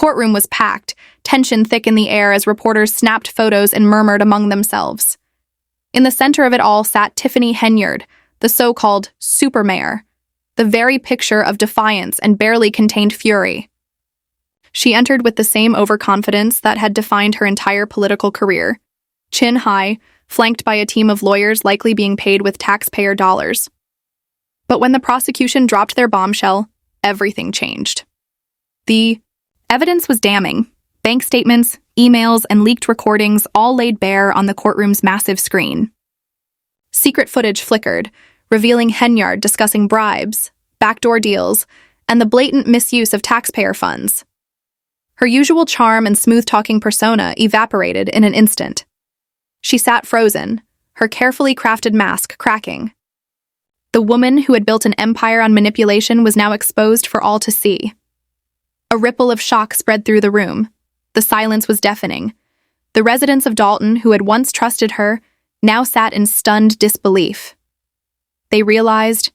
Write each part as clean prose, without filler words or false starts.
courtroom was packed, tension thick in the air as reporters snapped photos and murmured among themselves. In the center of it all sat Tiffany Henyard, the so-called supermayor, the very picture of defiance and barely contained fury. She entered with the same overconfidence that had defined her entire political career, chin high, flanked by a team of lawyers likely being paid with taxpayer dollars. But when the prosecution dropped their bombshell, everything changed. The evidence was damning. Bank statements, emails, and leaked recordings all laid bare on the courtroom's massive screen. Secret footage flickered, revealing Henyard discussing bribes, backdoor deals, and the blatant misuse of taxpayer funds. Her usual charm and smooth-talking persona evaporated in an instant. She sat frozen, her carefully crafted mask cracking. The woman who had built an empire on manipulation was now exposed for all to see. A ripple of shock spread through the room. The silence was deafening. The residents of Dalton, who had once trusted her, now sat in stunned disbelief. They realized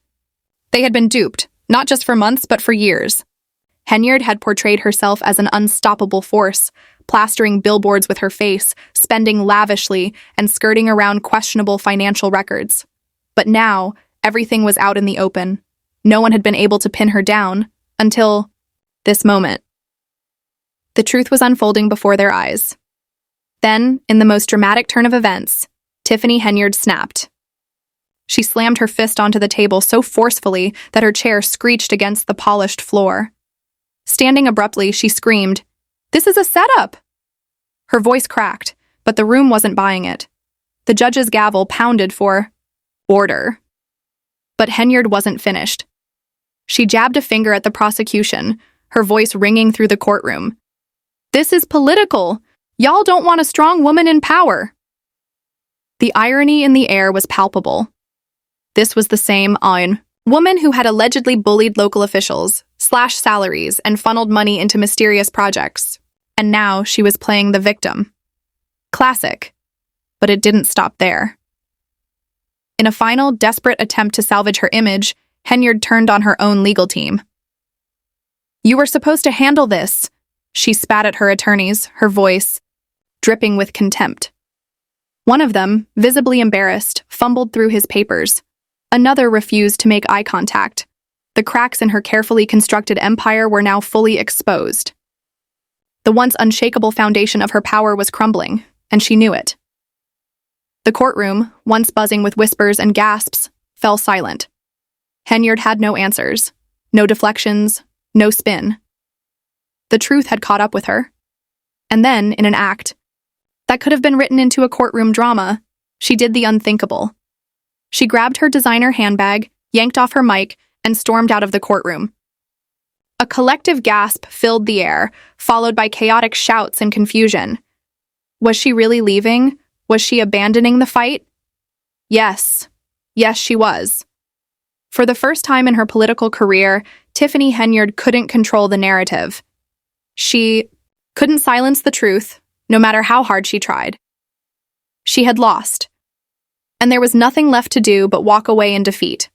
they had been duped, not just for months, but for years. Henyard had portrayed herself as an unstoppable force, plastering billboards with her face, spending lavishly, and skirting around questionable financial records. But now, everything was out in the open. No one had been able to pin her down until this moment. The truth was unfolding before their eyes. Then, in the most dramatic turn of events, Tiffany Henyard snapped. She slammed her fist onto the table so forcefully that her chair screeched against the polished floor. Standing abruptly, she screamed, "This is a setup!" Her voice cracked, but the room wasn't buying it. The judge's gavel pounded for order. But Henyard wasn't finished. She jabbed a finger at the prosecution, her voice ringing through the courtroom. "This is political! Y'all don't want a strong woman in power!" The irony in the air was palpable. This was the same woman who had allegedly bullied local officials, slashed salaries, and funneled money into mysterious projects. And now she was playing the victim. Classic. But it didn't stop there. In a final, desperate attempt to salvage her image, Henyard turned on her own legal team. "You were supposed to handle this," she spat at her attorneys, her voice dripping with contempt. One of them, visibly embarrassed, fumbled through his papers. Another refused to make eye contact. The cracks in her carefully constructed empire were now fully exposed. The once unshakable foundation of her power was crumbling, and she knew it. The courtroom, once buzzing with whispers and gasps, fell silent. Henyard had no answers, no deflections, no spin. The truth had caught up with her. And then, in an act that could have been written into a courtroom drama, she did the unthinkable. She grabbed her designer handbag, yanked off her mic, and stormed out of the courtroom. A collective gasp filled the air, followed by chaotic shouts and confusion. Was she really leaving? Was she abandoning the fight? Yes. Yes, she was. For the first time in her political career, Tiffany Henyard couldn't control the narrative. She couldn't silence the truth, no matter how hard she tried. She had lost. And there was nothing left to do but walk away in defeat.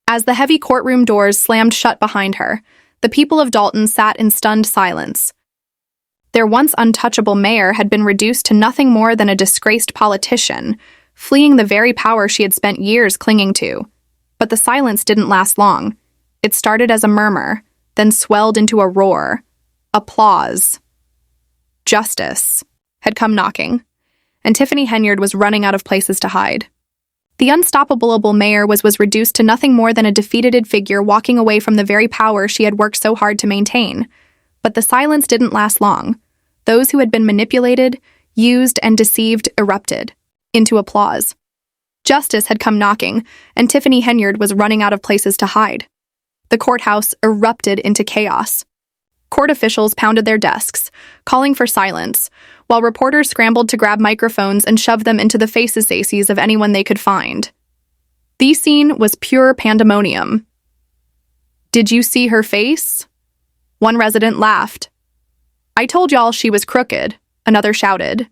As the heavy courtroom doors slammed shut behind her, the people of Dalton sat in stunned silence. Their once untouchable mayor had been reduced to nothing more than a disgraced politician, fleeing the very power she had spent years clinging to. But the silence didn't last long. It started as a murmur, then swelled into a roar. Applause. Justice had come knocking, and Tiffany Henyard was running out of places to hide. The unstoppable mayor was reduced to nothing more than a defeated figure walking away from the very power she had worked so hard to maintain. But the silence didn't last long. Those who had been manipulated, used, and deceived erupted into applause. Justice had come knocking, and Tiffany Henyard was running out of places to hide. The courthouse erupted into chaos. Court officials pounded their desks, calling for silence, while reporters scrambled to grab microphones and shove them into the faces of anyone they could find. The scene was pure pandemonium. "Did you see her face?" One resident laughed. "I told y'all she was crooked," another shouted.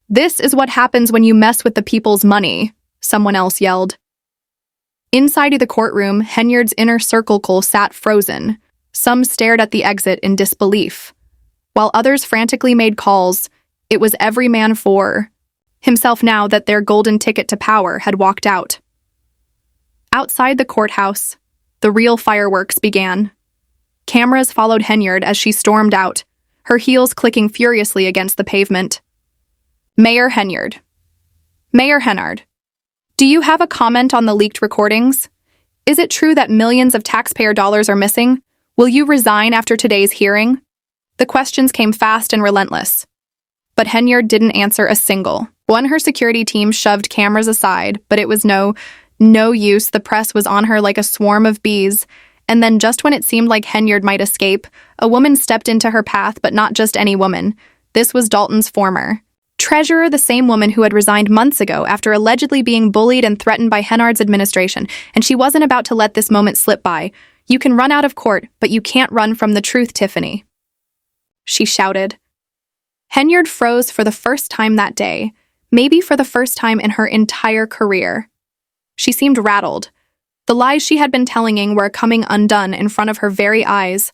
"This is what happens when you mess with the people's money," someone else yelled. Inside of the courtroom, Henyard's inner circle sat frozen, Some stared at the exit in disbelief. While others frantically made calls, it was every man for himself now that their golden ticket to power had walked out. Outside the courthouse, the real fireworks began. Cameras followed Henyard as she stormed out, her heels clicking furiously against the pavement. Mayor Henyard. Mayor Henyard, do you have a comment on the leaked recordings? Is it true that millions of taxpayer dollars are missing? Will you resign after today's hearing? The questions came fast and relentless. But Henyard didn't answer a single one. Her security team shoved cameras aside, but it was no use. The press was on her like a swarm of bees. And then just when it seemed like Henyard might escape, a woman stepped into her path, but not just any woman. This was Dalton's former treasurer, the same woman who had resigned months ago after allegedly being bullied and threatened by Henyard's administration, and she wasn't about to let this moment slip by. You can run out of court, but you can't run from the truth, Tiffany, she shouted. Henyard froze for the first time that day, maybe for the first time in her entire career. She seemed rattled. The lies she had been telling were coming undone in front of her very eyes,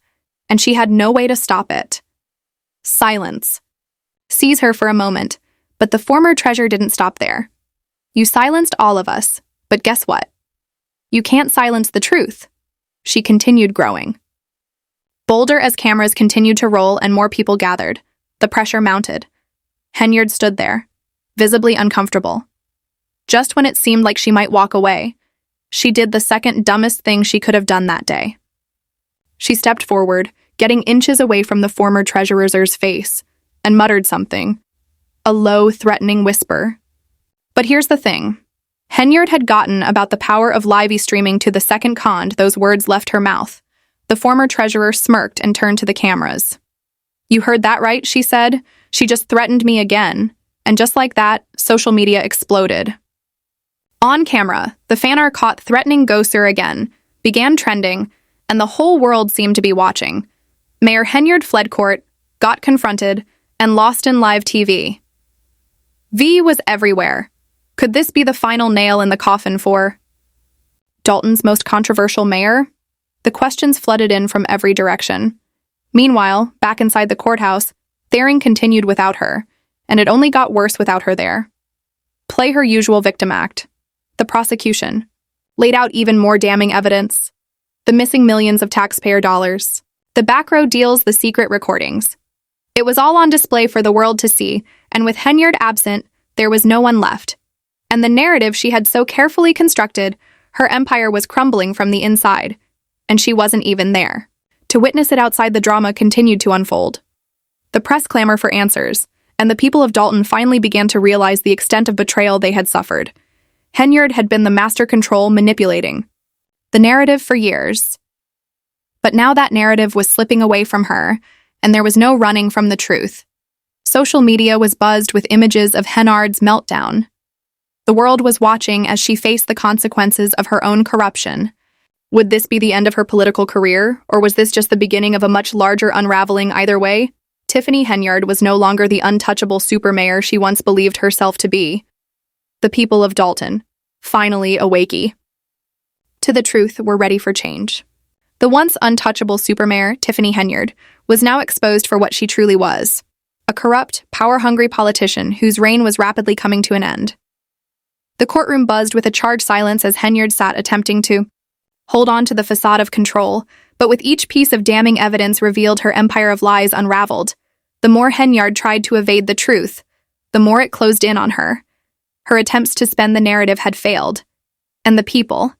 and she had no way to stop it. Silence. Seize her for a moment, but the former treasurer didn't stop there. You silenced all of us, but guess what? You can't silence the truth. She continued growing. Bolder as cameras continued to roll and more people gathered, the pressure mounted. Henyard stood there, visibly uncomfortable. Just when it seemed like she might walk away, she did the second dumbest thing she could have done that day. She stepped forward, getting inches away from the former treasurer's face, and muttered something, a low, threatening whisper. But here's the thing. Henyard had gotten about the power of live streaming to the second those words left her mouth. The former treasurer smirked and turned to the cameras. You heard that right, she said. She just threatened me again. And just like that, social media exploded. On camera, the fanner caught threatening Gosser again, began trending, and the whole world seemed to be watching. Mayor Henyard fled court, got confronted, and lost in live TV. V was everywhere. Could this be the final nail in the coffin for Dalton's most controversial mayor? The questions flooded in from every direction. Meanwhile, back inside the courthouse, Thering continued without her, and it only got worse without her there. Play her usual victim act. The prosecution laid out even more damning evidence. The missing millions of taxpayer dollars. The back row deals, the secret recordings. It was all on display for the world to see, and with Henyard absent, there was no one left. And the narrative she had so carefully constructed, her empire was crumbling from the inside, and she wasn't even there. To witness it outside, the drama continued to unfold. The press clamored for answers, and the people of Dalton finally began to realize the extent of betrayal they had suffered. Henyard had been the master control manipulating the narrative for years. But now that narrative was slipping away from her, and there was no running from the truth. Social media was buzzed with images of Henyard's meltdown. The world was watching as she faced the consequences of her own corruption. Would this be the end of her political career, or was this just the beginning of a much larger unraveling? Either way, Tiffany Henyard was no longer the untouchable super-mayor she once believed herself to be. The people of Dalton, finally awakey to the truth, were ready for change. The once untouchable super-mayor, Tiffany Henyard, was now exposed for what she truly was, a corrupt, power-hungry politician whose reign was rapidly coming to an end. The courtroom buzzed with a charged silence as Henyard sat attempting to hold on to the facade of control, but with each piece of damning evidence revealed, her empire of lies unraveled. The more Henyard tried to evade the truth, the more it closed in on her. Her attempts to spin the narrative had failed, and the people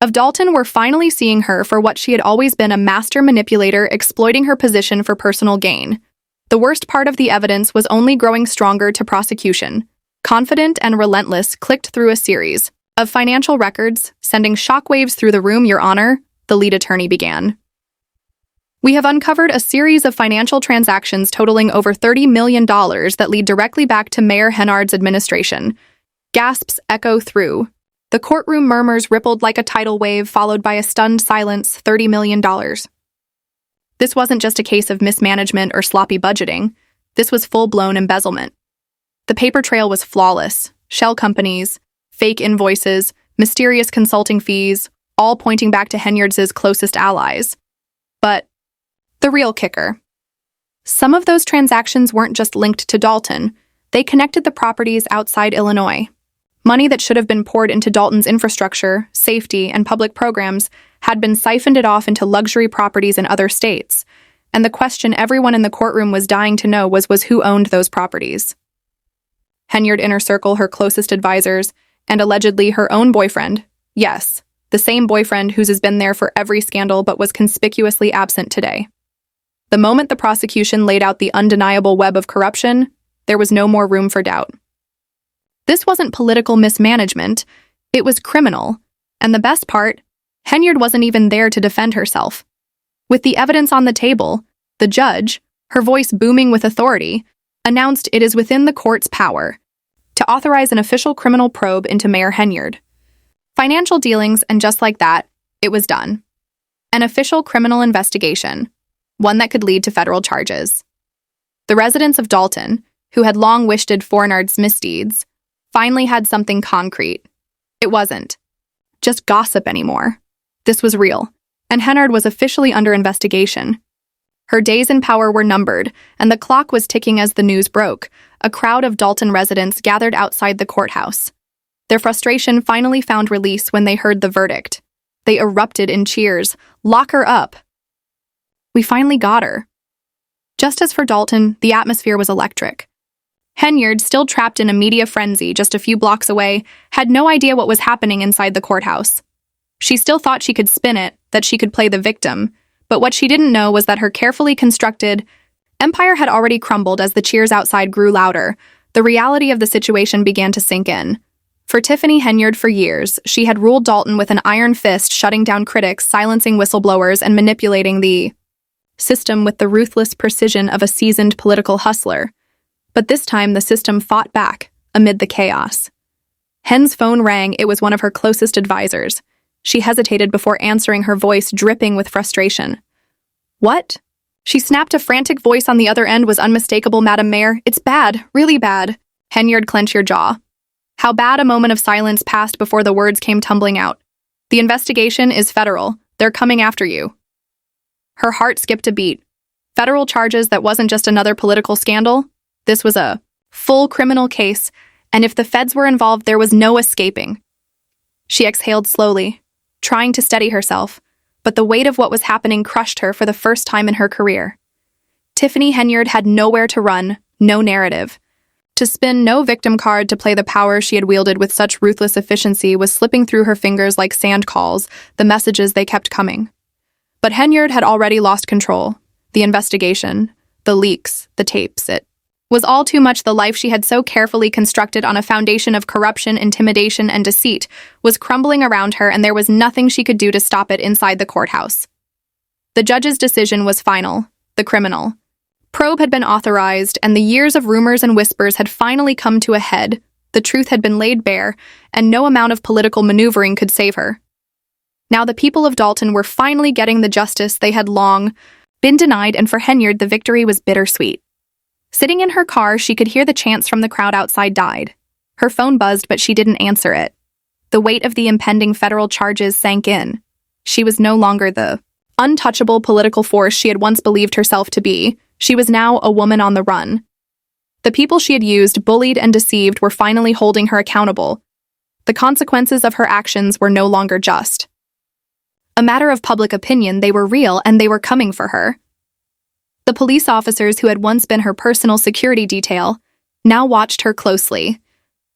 of Dalton were finally seeing her for what she had always been, a master manipulator exploiting her position for personal gain. The worst part of the evidence was only growing stronger to prosecution. Confident and relentless, clicked through a series of financial records, sending shockwaves through the room. Your Honor, the lead attorney began. We have uncovered a series of financial transactions totaling over $30 million that lead directly back to Mayor Henyard's administration. Gasps echo through the courtroom. Murmurs rippled like a tidal wave, followed by a stunned silence. $30 million. This wasn't just a case of mismanagement or sloppy budgeting. This was full-blown embezzlement. The paper trail was flawless. Shell companies, fake invoices, mysterious consulting fees, all pointing back to Henyard's closest allies. But The real kicker. Some of those transactions weren't just linked to Dalton. They connected the properties outside Illinois. Money that should have been poured into Dalton's infrastructure, safety, and public programs had been siphoned off into luxury properties in other states. And the question everyone in the courtroom was dying to know was who owned those properties. Henyard inner circle, her closest advisors, and allegedly her own boyfriend. Yes, the same boyfriend whose has been there for every scandal but was conspicuously absent today. The moment the prosecution laid out the undeniable web of corruption, there was no more room for doubt. This wasn't political mismanagement, it was criminal. And the best part, Henyard wasn't even there to defend herself. With the evidence on the table, the judge, her voice booming with authority, announced it is within the court's power to authorize an official criminal probe into Mayor Henyard. Financial dealings, and just like that, it was done. An official criminal investigation, one that could lead to federal charges. The residents of Dalton, who had long wished for Henyard's misdeeds, finally had something concrete. It wasn't just gossip anymore. This was real, and Henyard was officially under investigation. Her days in power were numbered, and the clock was ticking as the news broke. A crowd of Dalton residents gathered outside the courthouse. Their frustration finally found release when they heard the verdict. They erupted in cheers. "Lock her up!" We finally got her. Just as for Dalton, the atmosphere was electric. Henyard, still trapped in a media frenzy just a few blocks away, had no idea what was happening inside the courthouse. She still thought she could spin it, that she could play the victim, but what she didn't know was that her carefully constructed empire had already crumbled as the cheers outside grew louder. The reality of the situation began to sink in. For Tiffany Henyard, for years, she had ruled Dalton with an iron fist, shutting down critics, silencing whistleblowers, and manipulating the system with the ruthless precision of a seasoned political hustler. But this time, the system fought back, amid the chaos. Hen's phone rang. It was one of her closest advisors. She hesitated before answering, her voice dripping with frustration. "What?" She snapped. A frantic voice on the other end was unmistakable. "Madam Mayor, it's bad, really bad." Henyard, clench your jaw. How bad? A moment of silence passed before the words came tumbling out. "The investigation is federal. They're coming after you." Her heart skipped a beat. Federal charges? That wasn't just another political scandal. This was a full criminal case, and if the feds were involved, there was no escaping. She exhaled slowly, trying to steady herself, but the weight of what was happening crushed her for the first time in her career. Tiffany Henyard had nowhere to run, no narrative. To spin, no victim card to play the power she had wielded with such ruthless efficiency was slipping through her fingers like sand calls, the messages they kept coming. But Henyard had already lost control. The investigation, the leaks, the tapes, it was all too much. The life she had so carefully constructed on a foundation of corruption, intimidation, and deceit was crumbling around her, and there was nothing she could do to stop it inside the courthouse. The judge's decision was final. The criminal probe had been authorized, and the years of rumors and whispers had finally come to a head. The truth had been laid bare, and no amount of political maneuvering could save her. Now the people of Dalton were finally getting the justice they had long been denied, and for Henyard, the victory was bittersweet. Sitting in her car, she could hear the chants from the crowd outside died. Her phone buzzed, but she didn't answer it. The weight of the impending federal charges sank in. She was no longer the untouchable political force she had once believed herself to be. She was now a woman on the run. The people she had used, bullied, and deceived were finally holding her accountable. The consequences of her actions were no longer just a matter of public opinion. They were real, and they were coming for her. The police officers who had once been her personal security detail now watched her closely,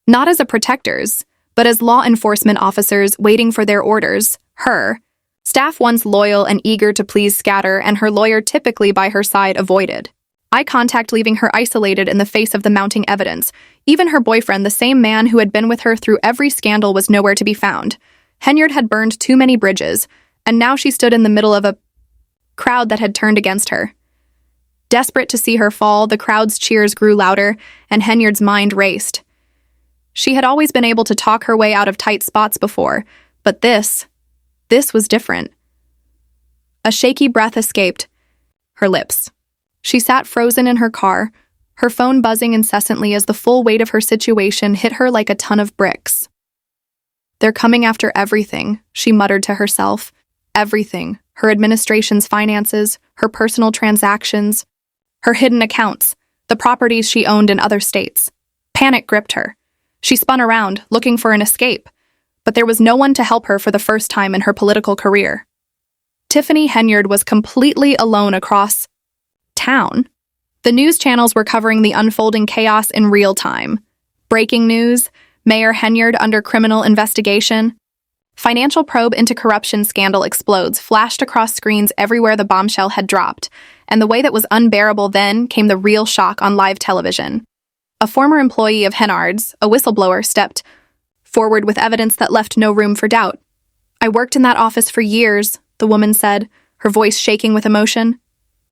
not as a protectors, but as law enforcement officers waiting for their orders. Her staff, once loyal and eager to please, scatter, and her lawyer, typically by her side, avoided eye contact, leaving her isolated in the face of the mounting evidence. Even her boyfriend, the same man who had been with her through every scandal, was nowhere to be found. Henyard had burned too many bridges, and now she stood in the middle of a crowd that had turned against her. Desperate to see her fall, the crowd's cheers grew louder, and Henyard's mind raced. She had always been able to talk her way out of tight spots before, but this was different. A shaky breath escaped her lips. She sat frozen in her car, her phone buzzing incessantly as the full weight of her situation hit her like a ton of bricks. "They're coming after everything," she muttered to herself. "Everything. her administration's finances, her personal transactions, her hidden accounts, the properties she owned in other states. Panic gripped her. She spun around, looking for an escape, but there was no one to help her for the first time in her political career. Tiffany Henyard was completely alone across town. The news channels were covering the unfolding chaos in real time. Breaking news: Mayor Henyard under criminal investigation. Financial probe into corruption scandal explodes flashed across screens everywhere the bombshell had dropped, and the way that was unbearable then came the real shock on live television. A former employee of Henyard's, a whistleblower, stepped forward with evidence that left no room for doubt. "I worked in that office for years," the woman said, her voice shaking with emotion.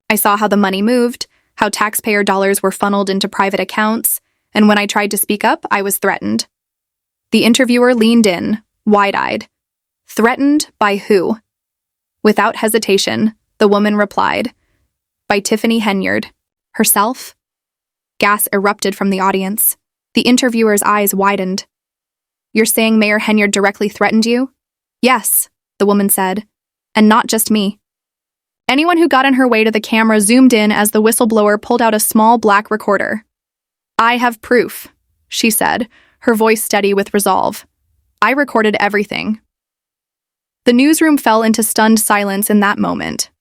"I saw how the money moved, how taxpayer dollars were funneled into private accounts, and when I tried to speak up, I was threatened." The interviewer leaned in, wide-eyed. "Threatened by who?" Without hesitation, the woman replied, "By Tiffany Henyard. Herself?" Gas erupted from the audience. The interviewer's eyes widened. "You're saying Mayor Henyard directly threatened you?" "Yes," the woman said, "and not just me." Anyone who got in her way to the camera zoomed in as the whistleblower pulled out a small black recorder. "I have proof," she said, her voice steady with resolve. "I recorded everything." The newsroom fell into stunned silence in that moment.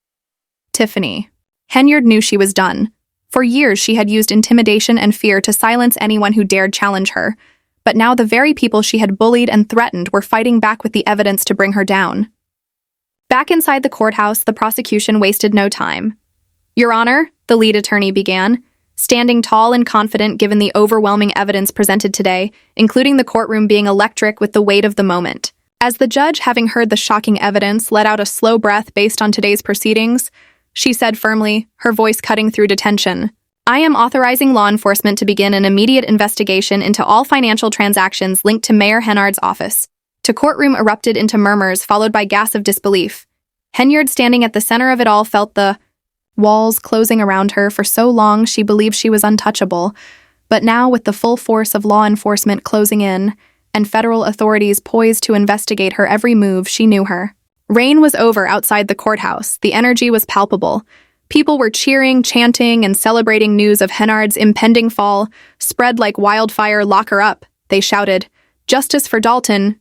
Tiffany Henyard knew she was done. For years, she had used intimidation and fear to silence anyone who dared challenge her, but now the very people she had bullied and threatened were fighting back with the evidence to bring her down. Back inside the courthouse, the prosecution wasted no time. "Your Honor," the lead attorney began, standing tall and confident given the overwhelming evidence presented today, including the courtroom being electric with the weight of the moment. As the judge, having heard the shocking evidence, let out a slow breath based on today's proceedings, she said firmly, her voice cutting through detention, "I am authorizing law enforcement to begin an immediate investigation into all financial transactions linked to Mayor Henyard's office." The courtroom erupted into murmurs, followed by gasps of disbelief. Henyard, standing at the center of it all, felt the walls closing around her. For so long, she believed she was untouchable, but now, with the full force of law enforcement closing in, and federal authorities poised to investigate her every move, she knew her. Rain was over outside the courthouse. The energy was palpable. People were cheering, chanting, and celebrating news of Henyard's impending fall. "Spread like wildfire, lock her up," they shouted. "Justice for Dalton."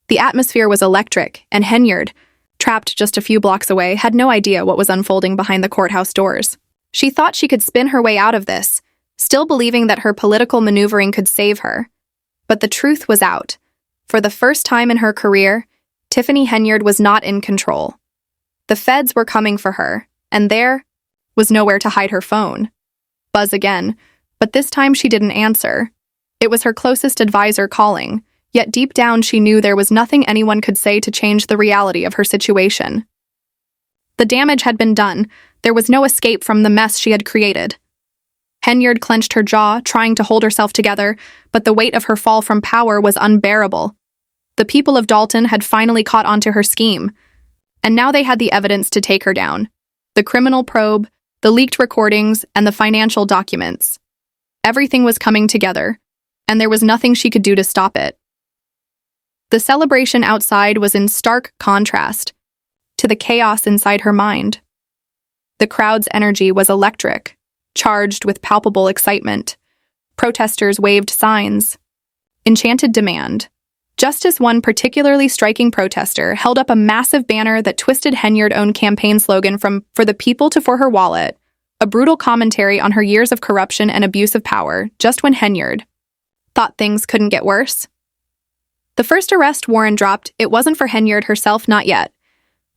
The atmosphere was electric, and Henyard, trapped just a few blocks away, had no idea what was unfolding behind the courthouse doors. She thought she could spin her way out of this, still believing that her political maneuvering could save her. But the truth was out. For the first time in her career, Tiffany Henyard was not in control. The feds were coming for her, and there was nowhere to hide her phone. Buzz again, but this time she didn't answer. It was her closest advisor calling, yet deep down she knew there was nothing anyone could say to change the reality of her situation. The damage had been done. There was no escape from the mess she had created. Henyard clenched her jaw, trying to hold herself together, but the weight of her fall from power was unbearable. The people of Dalton had finally caught onto her scheme, and now they had the evidence to take her down. The criminal probe, the leaked recordings, and the financial documents. Everything was coming together, and there was nothing she could do to stop it. The celebration outside was in stark contrast to the chaos inside her mind. The crowd's energy was electric, charged with palpable excitement. Protesters waved signs, enchanted demand. Just as one particularly striking protester held up a massive banner that twisted Henyard's own campaign slogan from "For the people to for her wallet," a brutal commentary on her years of corruption and abuse of power, just when Henyard thought things couldn't get worse. The first arrest warrant dropped. It wasn't for Henyard herself, not yet,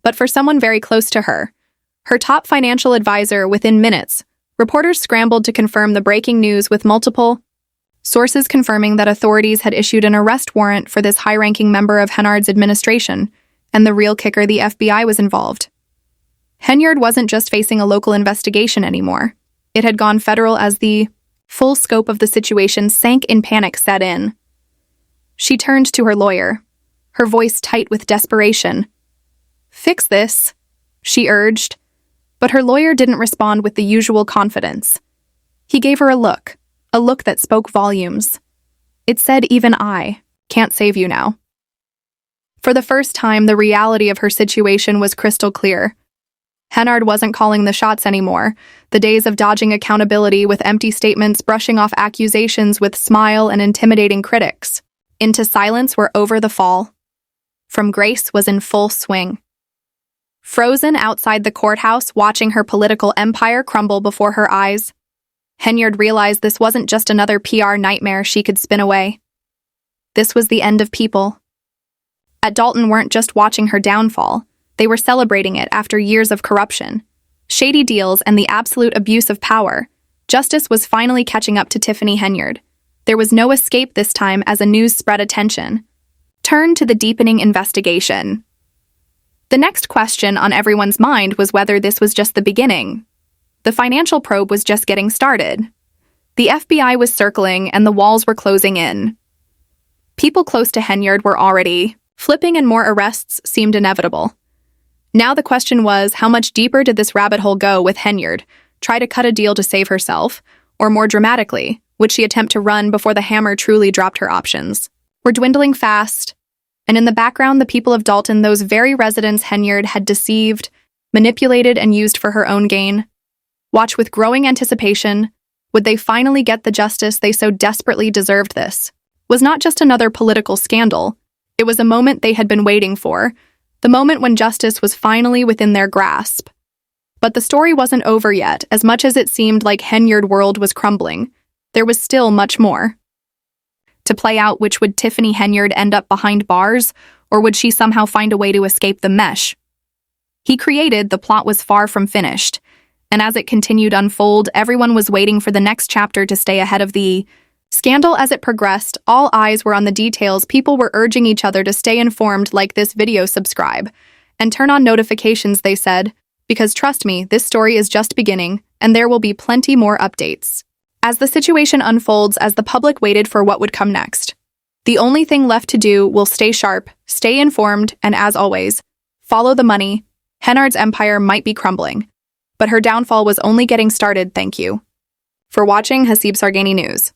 but for someone very close to her. Her top financial advisor. Within minutes, reporters scrambled to confirm the breaking news, with multiple sources confirming that authorities had issued an arrest warrant for this high-ranking member of Henyard's administration, and the real kicker, the FBI was involved. Henyard wasn't just facing a local investigation anymore. It had gone federal as the full scope of the situation sank in. Panic set in. She turned to her lawyer, her voice tight with desperation. "Fix this," she urged, but her lawyer didn't respond with the usual confidence. He gave her a look that spoke volumes. It said, "Even I can't save you now." For the first time, the reality of her situation was crystal clear. Henyard wasn't calling the shots anymore. The days of dodging accountability with empty statements, brushing off accusations with smile and intimidating critics into silence were over the fall. From Grace was in full swing. Frozen outside the courthouse, watching her political empire crumble before her eyes, Henyard realized this wasn't just another PR nightmare she could spin away. This was the end of people. At Dalton weren't just watching her downfall, they were celebrating it after years of corruption, shady deals, and the absolute abuse of power. Justice was finally catching up to Tiffany Henyard. There was no escape this time as the news spread attention. Turn to the deepening investigation. The next question on everyone's mind was whether this was just the beginning. The financial probe was just getting started. The FBI was circling and the walls were closing in. People close to Henyard were already flipping and more arrests seemed inevitable. Now the question was, how much deeper did this rabbit hole go with Henyard? Try to cut a deal to save herself? Or more dramatically, would she attempt to run before the hammer truly dropped her options? Were dwindling fast, and in the background the people of Dalton, those very residents Henyard had deceived, manipulated, and used for her own gain. Watch with growing anticipation. Would they finally get the justice they so desperately deserved? This was not just another political scandal. It was a moment they had been waiting for, the moment when justice was finally within their grasp. But the story wasn't over yet. As much as it seemed like Henyard world was crumbling, there was still much more to play out. Which would Tiffany Henyard end up behind bars, or would she somehow find a way to escape the mesh he created? The plot was far from finished, and as it continued to unfold, everyone was waiting for the next chapter to stay ahead of the scandal. As it progressed, all eyes were on the details. People were urging each other to stay informed. Like this video, subscribe, and turn on notifications, they said, because trust me, this story is just beginning, and there will be plenty more updates as the situation unfolds. As the public waited for what would come next, the only thing left to do will stay sharp, stay informed, and as always, follow the money. Henyard's empire might be crumbling, but her downfall was only getting started. Thank you for watching Hasib Sargani News.